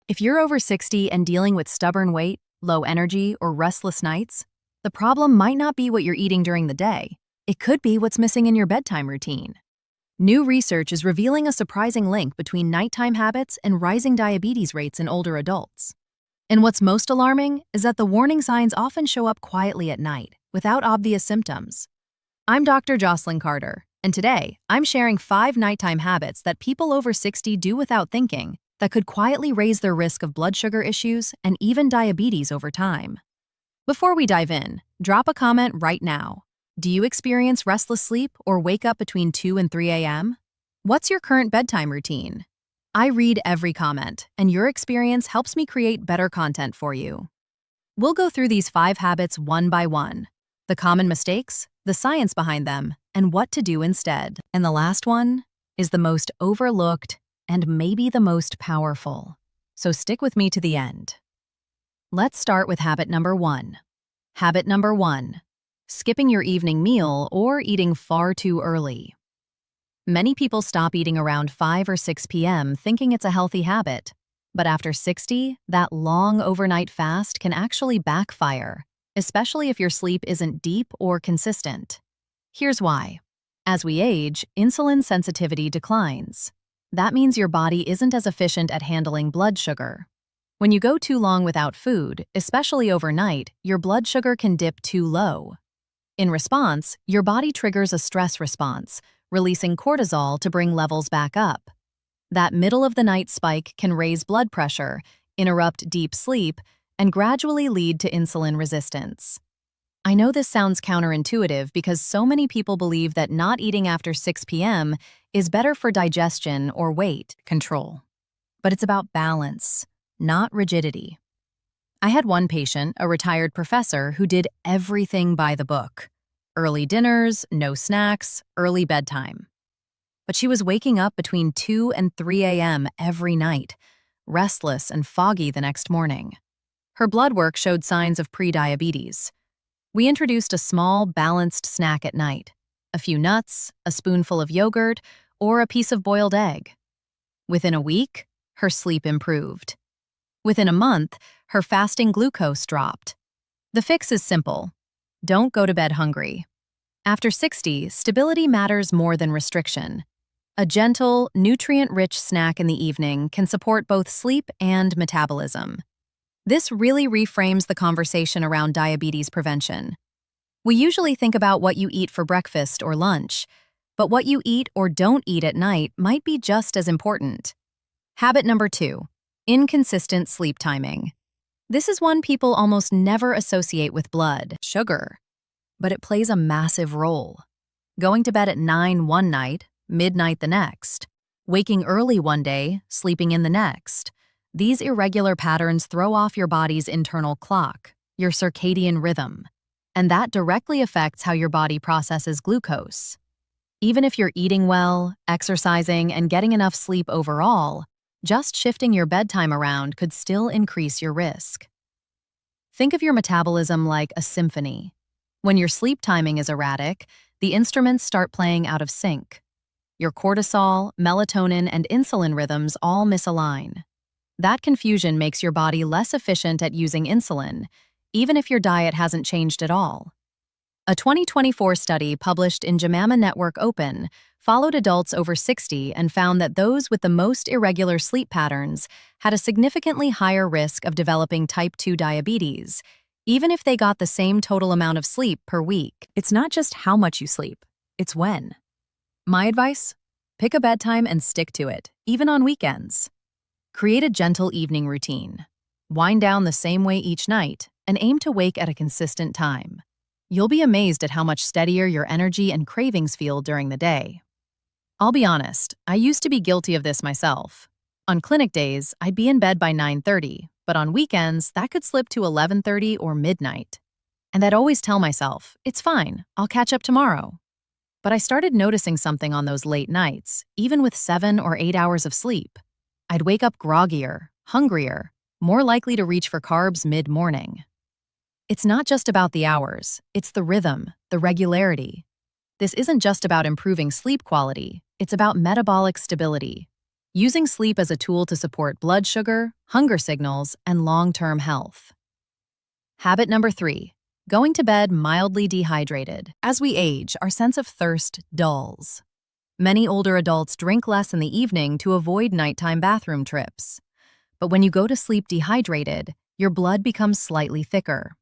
If you're over 60 and dealing with stubborn weight, low energy, or restless nights, the problem might not be what you're eating during the day. It could be what's missing in your bedtime routine. New research is revealing a surprising link between nighttime habits and rising diabetes rates in older adults. And what's most alarming is that the warning signs often show up quietly at night, without obvious symptoms. I'm Dr. Jocelyn Carter, and today I'm sharing 5 nighttime habits that people over 60 do without thinking that could quietly raise their risk of blood sugar issues and even diabetes over time. Before we dive in, drop a comment right now. Do you experience restless sleep or wake up between 2 and 3 a.m.? What's your current bedtime routine? I read every comment, and your experience helps me create better content for you. We'll go through these 5 habits one by one: the common mistakes, the science behind them, and what to do instead. And the last one is the most overlooked and maybe the most powerful. So stick with me to the end. Let's start with habit number 1. Habit number 1: skipping your evening meal or eating far too early. Many people stop eating around 5 or 6 p.m. thinking it's a healthy habit. But after 60, that long overnight fast can actually backfire, especially if your sleep isn't deep or consistent. Here's why. As we age, insulin sensitivity declines. That means your body isn't as efficient at handling blood sugar. When you go too long without food, especially overnight, your blood sugar can dip too low. In response, your body triggers a stress response, releasing cortisol to bring levels back up. That middle-of-the-night spike can raise blood pressure, interrupt deep sleep, and gradually lead to insulin resistance. I know this sounds counterintuitive because so many people believe that not eating after 6 p.m. is better for digestion or weight control. But it's about balance, not rigidity. I had one patient, a retired professor, who did everything by the book. Early dinners, no snacks, early bedtime. But she was waking up between 2 and 3 a.m. every night, restless and foggy the next morning. Her blood work showed signs of prediabetes. We introduced a small, balanced snack at night: a few nuts, a spoonful of yogurt, or a piece of boiled egg. Within a week, her sleep improved. Within a month, her fasting glucose dropped. The fix is simple: don't go to bed hungry. After 60, stability matters more than restriction. A gentle, nutrient-rich snack in the evening can support both sleep and metabolism. This really reframes the conversation around diabetes prevention. We usually think about what you eat for breakfast or lunch, but what you eat or don't eat at night might be just as important. Habit number 2: inconsistent sleep timing. This is one people almost never associate with blood sugar, but it plays a massive role. Going to bed at 9 one night, midnight the next, waking early one day, sleeping in the next. These irregular patterns throw off your body's internal clock, your circadian rhythm, and that directly affects how your body processes glucose. Even if you're eating well, exercising, and getting enough sleep overall, just shifting your bedtime around could still increase your risk. Think of your metabolism like a symphony. When your sleep timing is erratic, the instruments start playing out of sync. Your cortisol, melatonin, and insulin rhythms all misalign. That confusion makes your body less efficient at using insulin, even if your diet hasn't changed at all. A 2024 study published in JAMA Network Open followed adults over 60 and found that those with the most irregular sleep patterns had a significantly higher risk of developing type 2 diabetes, even if they got the same total amount of sleep per week. It's not just how much you sleep, it's when. My advice? Pick a bedtime and stick to it, even on weekends. Create a gentle evening routine. Wind down the same way each night and aim to wake at a consistent time. You'll be amazed at how much steadier your energy and cravings feel during the day. I'll be honest, I used to be guilty of this myself. On clinic days, I'd be in bed by 9:30, but on weekends, that could slip to 11:30 or midnight. And I'd always tell myself, it's fine, I'll catch up tomorrow. But I started noticing something on those late nights, even with 7 or 8 hours of sleep. I'd wake up groggier, hungrier, more likely to reach for carbs mid-morning. It's not just about the hours, it's the rhythm, the regularity. This isn't just about improving sleep quality, it's about metabolic stability. using sleep as a tool to support blood sugar, hunger signals, and long-term health. Habit number 3, going to bed mildly dehydrated. As we age, our sense of thirst dulls. Many older adults drink less in the evening to avoid nighttime bathroom trips. But when you go to sleep dehydrated, your blood becomes slightly thicker.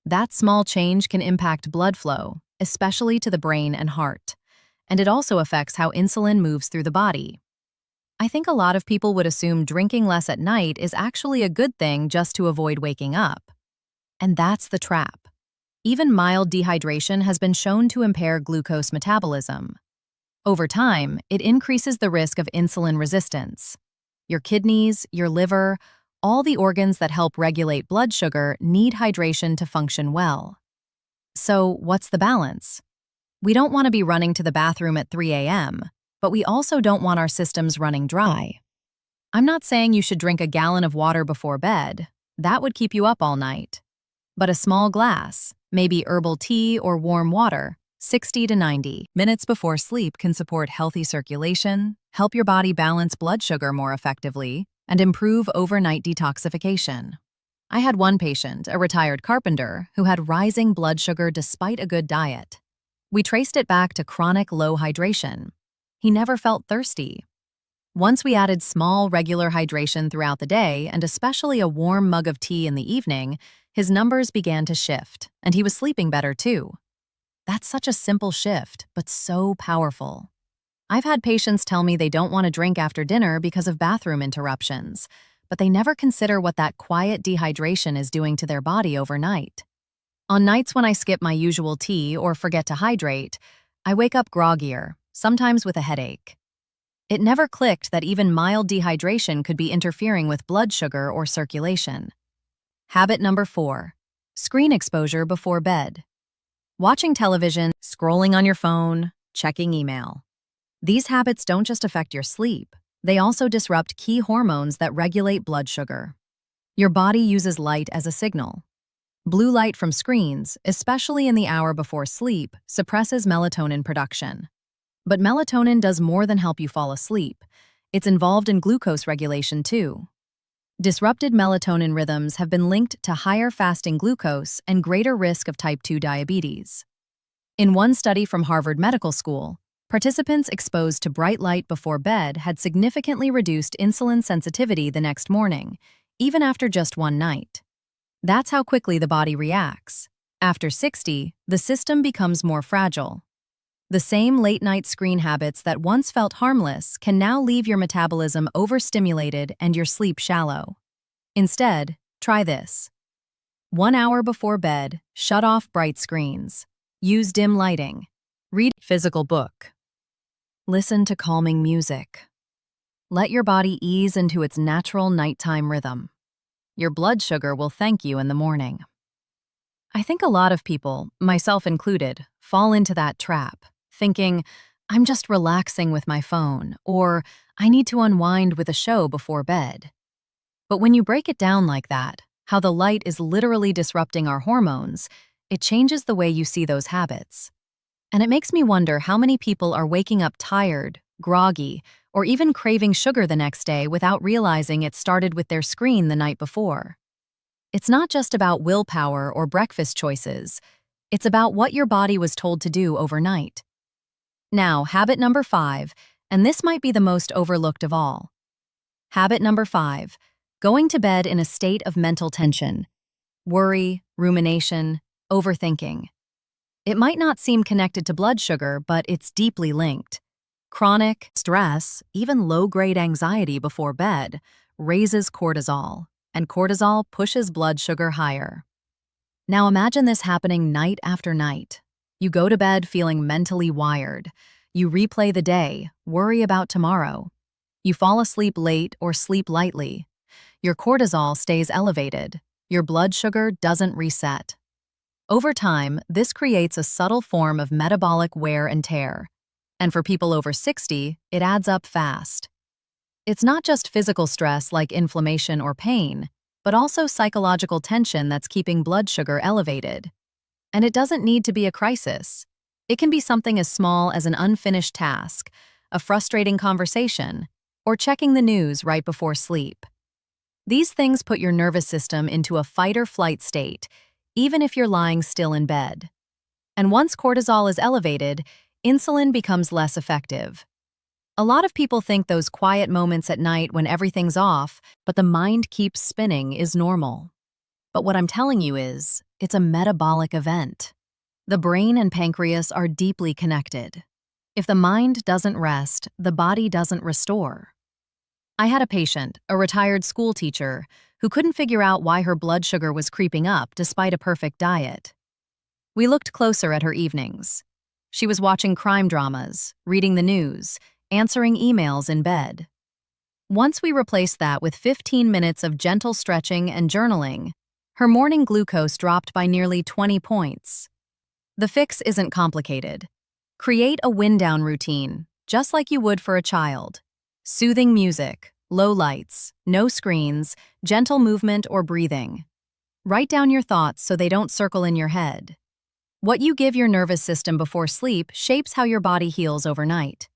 That small change can impact blood flow, especially to the brain and heart. And it also affects how insulin moves through the body. I think a lot of people would assume drinking less at night is actually a good thing just to avoid waking up. And that's the trap. Even mild dehydration has been shown to impair glucose metabolism. Over time, it increases the risk of insulin resistance. Your kidneys, your liver, all the organs that help regulate blood sugar need hydration to function well. So, what's the balance? We don't want to be running to the bathroom at 3 a.m., but we also don't want our systems running dry. I'm not saying you should drink a gallon of water before bed. That would keep you up all night. But a small glass, maybe herbal tea or warm water, 60 to 90 minutes before sleep can support healthy circulation, help your body balance blood sugar more effectively, and improve overnight detoxification. I had one patient, a retired carpenter, who had rising blood sugar despite a good diet. We traced it back to chronic low hydration. He never felt thirsty. Once we added small, regular hydration throughout the day, and especially a warm mug of tea in the evening, his numbers began to shift, and he was sleeping better too. That's such a simple shift, but so powerful. I've had patients tell me they don't want to drink after dinner because of bathroom interruptions, but they never consider what that quiet dehydration is doing to their body overnight. On nights when I skip my usual tea or forget to hydrate, I wake up groggier, sometimes with a headache. It never clicked that even mild dehydration could be interfering with blood sugar or circulation. Habit number 4, screen exposure before bed. Watching television, scrolling on your phone, checking email. These habits don't just affect your sleep, they also disrupt key hormones that regulate blood sugar. Your body uses light as a signal. Blue light from screens, especially in the hour before sleep, suppresses melatonin production. But melatonin does more than help you fall asleep. It's involved in glucose regulation too. Disrupted melatonin rhythms have been linked to higher fasting glucose and greater risk of type 2 diabetes. In one study from Harvard Medical School, participants exposed to bright light before bed had significantly reduced insulin sensitivity the next morning, even after just one night. That's how quickly the body reacts. After 60, the system becomes more fragile. The same late-night screen habits that once felt harmless can now leave your metabolism overstimulated and your sleep shallow. Instead, try this. 1 hour before bed, shut off bright screens. Use dim lighting. Read a physical book. Listen to calming music. Let your body ease into its natural nighttime rhythm. Your blood sugar will thank you in the morning. I think a lot of people, myself included, fall into that trap, thinking, I'm just relaxing with my phone, or I need to unwind with a show before bed. But when you break it down like that, how the light is literally disrupting our hormones, it changes the way you see those habits. And it makes me wonder how many people are waking up tired, groggy, or even craving sugar the next day without realizing it started with their screen the night before. It's not just about willpower or breakfast choices. It's about what your body was told to do overnight. Now, habit number 5, and this might be the most overlooked of all. Habit number 5, going to bed in a state of mental tension. Worry, rumination, overthinking. It might not seem connected to blood sugar, but it's deeply linked. Chronic stress, even low-grade anxiety before bed, raises cortisol, and cortisol pushes blood sugar higher. Now imagine this happening night after night. You go to bed feeling mentally wired. You replay the day, worry about tomorrow. You fall asleep late or sleep lightly. Your cortisol stays elevated. Your blood sugar doesn't reset. Over time, this creates a subtle form of metabolic wear and tear. And for people over 60, it adds up fast. It's not just physical stress like inflammation or pain, but also psychological tension that's keeping blood sugar elevated. And it doesn't need to be a crisis. It can be something as small as an unfinished task, a frustrating conversation, or checking the news right before sleep. These things put your nervous system into a fight-or-flight state, even if you're lying still in bed. And once cortisol is elevated, insulin becomes less effective. A lot of people think those quiet moments at night when everything's off, but the mind keeps spinning is normal. But what I'm telling you is, it's a metabolic event. The brain and pancreas are deeply connected. If the mind doesn't rest, the body doesn't restore. I had a patient, a retired school teacher, who couldn't figure out why her blood sugar was creeping up despite a perfect diet. We looked closer at her evenings. She was watching crime dramas, reading the news, answering emails in bed. Once we replaced that with 15 minutes of gentle stretching and journaling, her morning glucose dropped by nearly 20 points. The fix isn't complicated. Create a wind-down routine, just like you would for a child. Soothing music, low lights, no screens, gentle movement or breathing. Write down your thoughts so they don't circle in your head. What you give your nervous system before sleep shapes how your body heals overnight.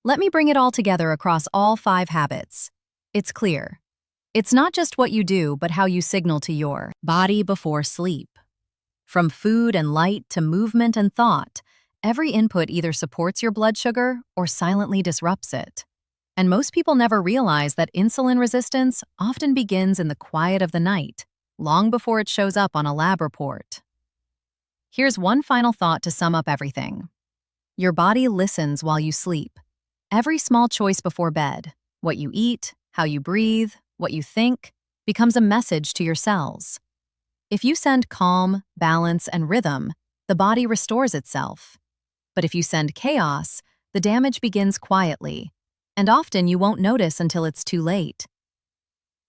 Let me bring it all together across all 5 habits. It's clear. It's not just what you do, but how you signal to your body before sleep. From food and light to movement and thought, every input either supports your blood sugar or silently disrupts it. And most people never realize that insulin resistance often begins in the quiet of the night, long before it shows up on a lab report. Here's one final thought to sum up everything. Your body listens while you sleep. Every small choice before bed, what you eat, how you breathe, what you think, becomes a message to your cells. If you send calm, balance, and rhythm, the body restores itself. But if you send chaos, the damage begins quietly, and often you won't notice until it's too late.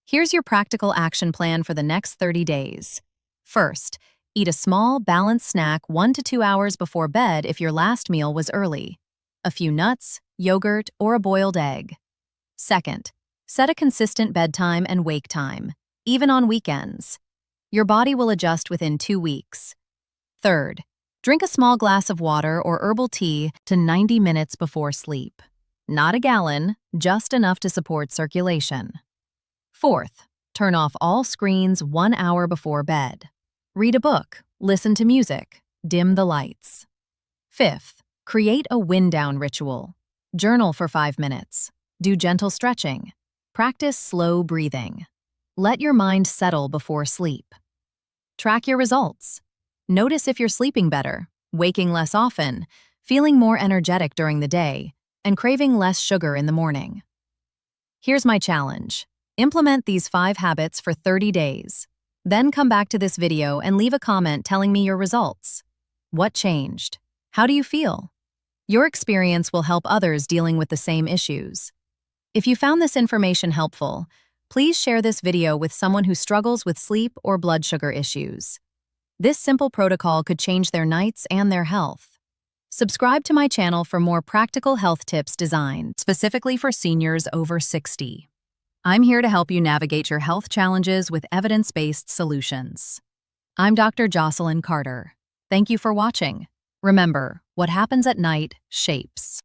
Here's your practical action plan for the next 30 days. First, eat a small, balanced snack 1 to 2 hours before bed if your last meal was early. A few nuts, yogurt, or a boiled egg. Second, set a consistent bedtime and wake time, even on weekends. Your body will adjust within 2 weeks. Third, drink a small glass of water or herbal tea to 90 minutes before sleep. Not a gallon, just enough to support circulation. Fourth, turn off all screens 1 hour before bed. Read a book, listen to music, dim the lights. Fifth, create a wind-down ritual. Journal for 5 minutes. Do gentle stretching. Practice slow breathing. Let your mind settle before sleep. Track your results. Notice if you're sleeping better, waking less often, feeling more energetic during the day, and craving less sugar in the morning. Here's my challenge. Implement these 5 habits for 30 days. Then come back to this video and leave a comment telling me your results. What changed? How do you feel? Your experience will help others dealing with the same issues. If you found this information helpful, please share this video with someone who struggles with sleep or blood sugar issues. This simple protocol could change their nights and their health. Subscribe to my channel for more practical health tips designed specifically for seniors over 60. I'm here to help you navigate your health challenges with evidence-based solutions. I'm Dr. Jocelyn Carter. Thank you for watching. Remember, what happens at night shapes